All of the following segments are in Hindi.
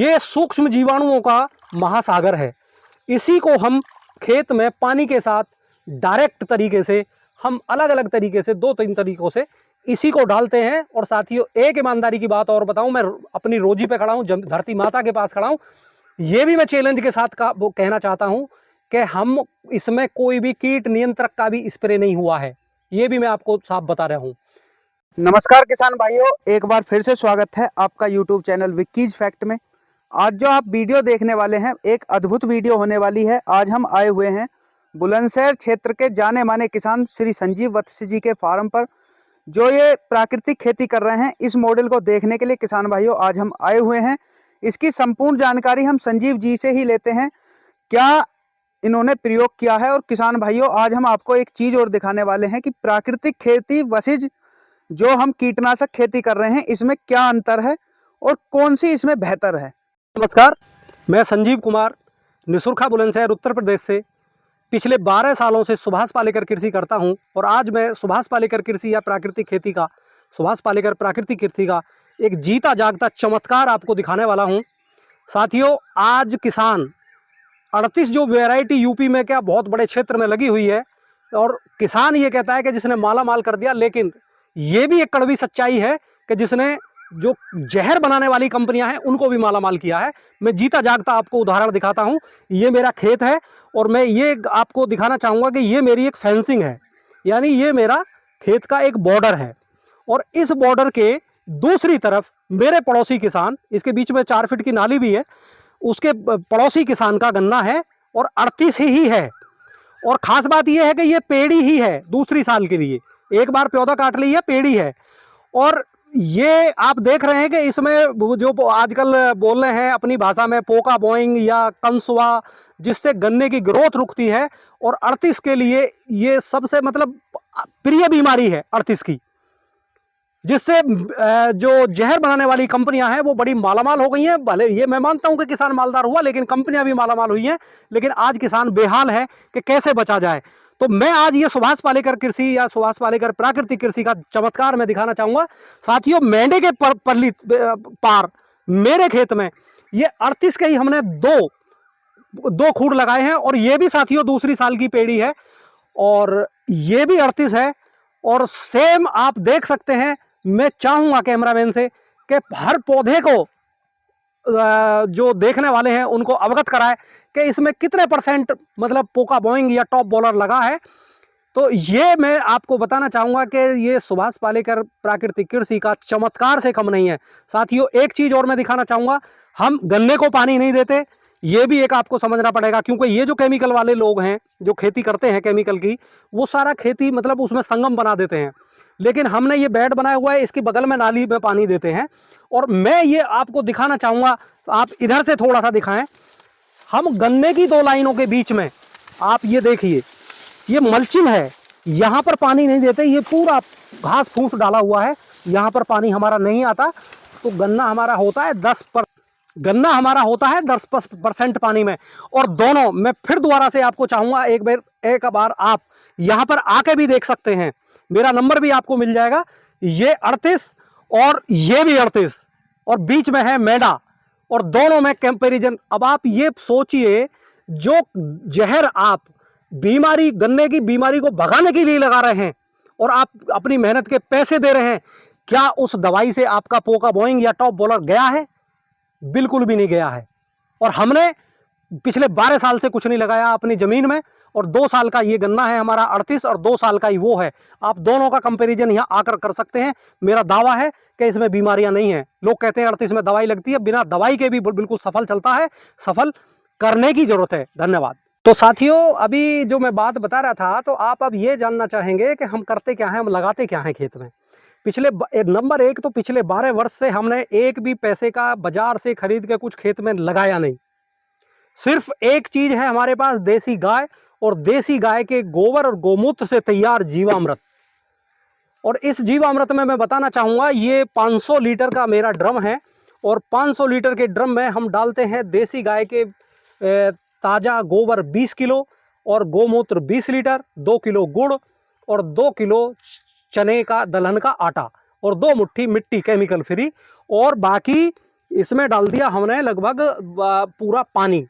ये सूक्ष्म जीवाणुओं का महासागर है। इसी को हम खेत में पानी के साथ डायरेक्ट तरीके से हम अलग अलग तरीके से 2-3 तरीकों से इसी को डालते हैं। और साथियों, एक ईमानदारी की बात और बताऊं, मैं अपनी रोजी पे खड़ा हूं, धरती माता के पास खड़ा हूं। ये भी मैं चैलेंज के साथ वो कहना चाहता हूं कि हम इसमें कोई भी कीट नियंत्रक का भी स्प्रे नहीं हुआ है। ये भी मैं आपको साफ बता रहा हूं। नमस्कार किसान भाइयों, एक बार फिर से स्वागत है आपका यूट्यूब चैनल विक्कीज फैक्ट में। आज जो आप वीडियो देखने वाले हैं, एक अद्भुत वीडियो होने वाली है। आज हम आए हुए हैं बुलंदशहर क्षेत्र के जाने माने किसान श्री संजीव वत्स जी के फार्म पर, जो ये प्राकृतिक खेती कर रहे हैं। इस मॉडल को देखने के लिए किसान भाइयों आज हम आए हुए हैं। इसकी संपूर्ण जानकारी हम संजीव जी से ही लेते हैं, क्या इन्होंने प्रयोग किया है। और किसान भाइयों, आज हम आपको एक चीज और दिखाने वाले हैं कि प्राकृतिक खेती वर्सेज जो हम कीटनाशक खेती कर रहे हैं, इसमें क्या अंतर है और कौन सी इसमें बेहतर है। नमस्कार, मैं संजीव कुमार निसुरखा बुलंदशहर उत्तर प्रदेश से पिछले 12 सालों से सुभाष पालेकर कृषि करता हूं। और आज मैं सुभाष पालेकर कृषि या प्राकृतिक खेती का, सुभाष पालेकर प्राकृतिक खेती का एक जीता जागता चमत्कार आपको दिखाने वाला हूं। साथियों, आज किसान 38 जो वैरायटी यूपी में क्या बहुत बड़े क्षेत्र में लगी हुई है, और किसान ये कहता है कि जिसने माला माल कर दिया। लेकिन ये भी एक कड़वी सच्चाई है कि जिसने जो जहर बनाने वाली कंपनियां हैं उनको भी माला माल किया है। मैं जीता जागता आपको उदाहरण दिखाता हूं। ये मेरा खेत है और मैं ये आपको दिखाना चाहूंगा कि ये मेरी एक फेंसिंग है, यानी ये मेरा खेत का एक बॉर्डर है। और इस बॉर्डर के दूसरी तरफ मेरे पड़ोसी किसान, इसके बीच में 4 फीट की नाली भी है, उसके पड़ोसी किसान का गन्ना है और 38 ही है। और खास बात यह है कि ये पेड़ी ही है दूसरी साल के लिए, एक बार पौधा काट ली है, पेड़ी है। और ये आप देख रहे हैं कि इसमें जो आजकल बोल रहे हैं अपनी भाषा में पोका बोइंग या कंसुआ, जिससे गन्ने की ग्रोथ रुकती है। और 38 के लिए ये सबसे मतलब प्रिय बीमारी है 38 की, जिससे जो जहर बनाने वाली कंपनियां हैं वो बड़ी मालामाल हो गई हैं। भले ये मैं मानता हूं कि किसान मालदार हुआ, लेकिन कंपनियां भी मालामाल हुई हैं। लेकिन आज किसान बेहाल है कि कैसे बचा जाए। तो मैं आज ये सुभाष पालेकर कृषि या सुभाष पालेकर प्राकृतिक कृषि का चमत्कार मैं दिखाना चाहूंगा। साथियों, मेंढे के परली पार मेरे खेत में ये 38 के ही हमने दो खूड़ लगाए हैं। और ये भी साथियों दूसरी साल की पेड़ी है, और ये भी 38 है। और सेम आप देख सकते हैं। मैं चाहूंगा कैमरामैन से कि हर पौधे को जो देखने वाले हैं उनको अवगत कराए कि इसमें कितने % मतलब पोका बोइंग या टॉप बॉलर लगा है। तो ये मैं आपको बताना चाहूंगा कि ये सुभाष पालेकर प्राकृतिक कृषि का चमत्कार से कम नहीं है। साथियों, एक चीज और मैं दिखाना चाहूंगा, हम गन्ने को पानी नहीं देते। ये भी एक आपको समझना पड़ेगा, क्योंकि ये जो केमिकल वाले लोग हैं जो खेती करते हैं केमिकल की, वो सारा खेती मतलब उसमें संगम बना देते हैं। लेकिन हमने ये बेड बनाया हुआ है, इसके बगल में नाली में पानी देते हैं। और मैं ये आपको दिखाना चाहूंगा, आप इधर से थोड़ा सा दिखाएं। हम गन्ने की 2 लाइनों के बीच में आप ये देखिए, ये मल्चिंग है, यहाँ पर पानी नहीं देते। ये पूरा घास फूस डाला हुआ है, यहाँ पर पानी हमारा नहीं आता। तो गन्ना हमारा होता है 10% पानी में। और दोनों, मैं फिर दोबारा से आपको चाहूंगा, एक बार आप यहाँ पर आके भी देख सकते हैं, मेरा नंबर भी आपको मिल जाएगा। ये 38 और ये भी 38, और बीच में है मेढा, और दोनों में कंपैरिजन। अब आप ये सोचिए, जो जहर आप बीमारी, गन्ने की बीमारी को भगाने के लिए लगा रहे हैं, और आप अपनी मेहनत के पैसे दे रहे हैं, क्या उस दवाई से आपका पोका बोइंग या टॉप बॉलर गया है? बिल्कुल भी नहीं गया है। और हमने पिछले 12 साल से कुछ नहीं लगाया अपनी जमीन में। और 2 साल का ये गन्ना है हमारा 38, और 2 साल का ही वो है। आप दोनों का कंपैरिजन यहाँ आकर कर सकते हैं। मेरा दावा है कि इसमें बीमारियां नहीं है। लोग कहते हैं 38 में दवाई लगती है, बिना दवाई के भी बिल्कुल सफल चलता है। सफल करने की जरूरत है। धन्यवाद। तो साथियों, अभी जो मैं बात बता रहा था, तो आप अब ये जानना चाहेंगे कि हम करते क्या हैं, हम लगाते क्या हैं खेत में। नंबर 1 तो पिछले 12 वर्ष से हमने एक भी पैसे का बाजार से खरीद के कुछ खेत में लगाया नहीं। सिर्फ एक चीज है हमारे पास, देसी गाय, और देसी गाय के गोबर और गोमूत्र से तैयार जीवामृत। और इस जीवामृत में मैं बताना चाहूंगा, ये 500 लीटर का मेरा ड्रम है, और 500 लीटर के ड्रम में हम डालते हैं देसी गाय के ताज़ा गोबर 20 किलो, और गोमूत्र 20 लीटर, 2 किलो गुड़, और 2 किलो चने का दलहन का आटा, और 2 मुट्ठी मिट्टी केमिकल फ्री। और बाकी इसमें डाल दिया हमने लगभग पूरा पानी,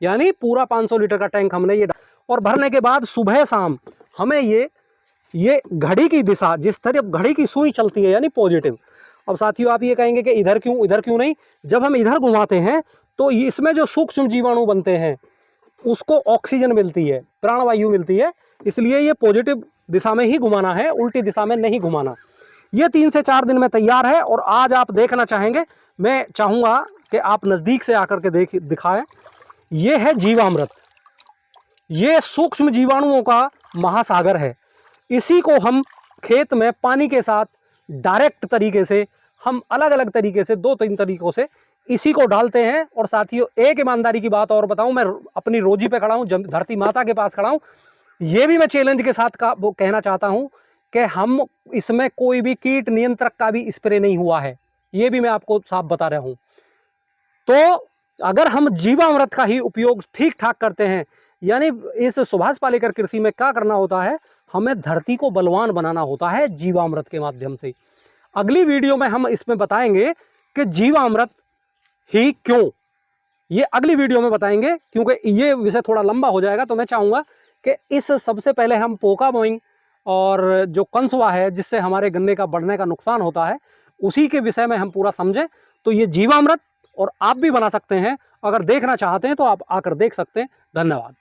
यानी पूरा 500 लीटर का टैंक हमने ये और भरने के बाद सुबह शाम हमें ये घड़ी की दिशा, जिस तरफ घड़ी की सुई चलती है यानी पॉजिटिव। अब साथियों आप ये कहेंगे कि इधर क्यों नहीं, जब हम इधर घुमाते हैं तो इसमें जो सूक्ष्म जीवाणु बनते हैं उसको ऑक्सीजन मिलती है, प्राणवायु मिलती है, इसलिए ये पॉजिटिव दिशा में ही घुमाना है, उल्टी दिशा में नहीं घुमाना। ये 3 से 4 दिन में तैयार है और आज आप देखना चाहेंगे, मैं चाहूँगा कि आप नज़दीक से आकर के दिखाएं। ये है जीवामृत, ये सूक्ष्म जीवाणुओं का महासागर है। इसी को हम खेत में पानी के साथ डायरेक्ट तरीके से, हम अलग अलग तरीके से 2-3 तरीकों से इसी को डालते हैं। और साथियों एक ईमानदारी की बात और बताऊं, मैं अपनी रोजी पे खड़ा हूं, धरती माता के पास खड़ा हूं, ये भी मैं चैलेंज के साथ वो कहना चाहता हूं कि हम इसमें कोई भी कीट नियंत्रक का भी स्प्रे नहीं हुआ है, ये भी मैं आपको साफ बता रहा हूं। तो अगर हम जीवामृत का ही उपयोग ठीक ठाक करते हैं, यानी इस सुभाष पालेकर कृषि में क्या करना होता है, हमें धरती को बलवान बनाना होता है जीवामृत के माध्यम से। अगली वीडियो में हम इसमें बताएंगे कि जीवामृत ही क्यों, ये अगली वीडियो में बताएंगे, क्योंकि ये विषय थोड़ा लंबा हो जाएगा। तो मैं चाहूँगा कि इस सबसे पहले हम पोका बोइंग और जो कंसुआ है जिससे हमारे गन्ने का बढ़ने का नुकसान होता है, उसी के विषय में हम पूरा समझें। तो ये जीवामृत और आप भी बना सकते हैं, अगर देखना चाहते हैं तो आप आकर देख सकते हैं। धन्यवाद।